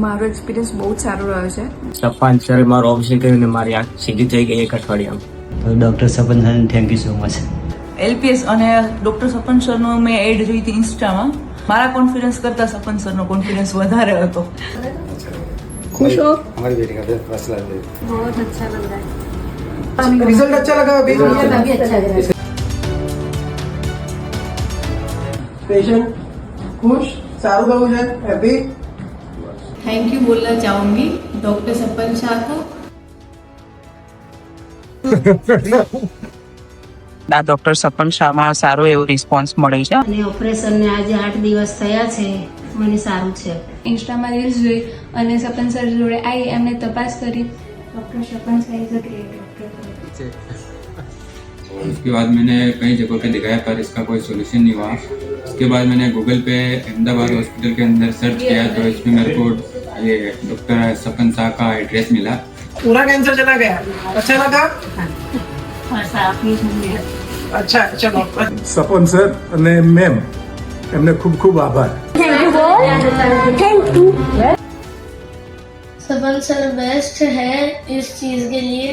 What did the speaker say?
મારો એક્સપિરિયન્સ બહુ જ સારો રહ્યો છે. સપન સરે મારું ઓપરેશન કર્યું ને મારી આંખ સીધી થઈ ગઈ એક અઠવાડિયામાં. તો doctor Sapan sir thank you so much. LPS અને ડૉક્ટર સપન સરનો મેં એડ જોઈ હતી ઇન્સ્ટામાં. મારા કોન્ફિડન્સ કરતાં સપન સરનો કોન્ફિડન્સ વધારે હતો. खुश हो? हमारी बेटी का फर्स्ट क्लास है. बहुत अच्छा लग रहा है. रिजल्ट अच्छा लगा अभी. अभी अच्छा लग रहा है. पेशेंट खुश सारू बाबू है हैप्पी. थैंक यू बोलना चाहूंगी डॉक्टर सपन शाह को. ડોક્ટર સપન શાહમાં સારો એવો રિસ્પોન્સ મળે છે. અને ઓપરેશનને આજે 8 દિવસ થયા છે, મને સારું છે. ઇન્સ્ટામાં રીલ્સ જોઈ અને સપન સર જોડે આવી એમને તપાસ કરી. Doctor Sapan sir is a great doctor. उसके बाद मैंने कई जगहों पे दिखाया पर इसका कोई सोल्यूशन नहीं हुआ. उसके बाद मैंने गूगल पे अहमदाबाद हॉस्पिटल के अंदर सर्च किया तो इसमें मेरे को ये डॉक्टर सपन शाह का एड्रेस मिला. पूरा कैंसर चला गया. अच्छा लगा. अच्छा चलो. સપન સર અને મેમ એમને ખૂબ ખૂબ આભાર. सपन सर बेस्ट है इस चीज के लिए.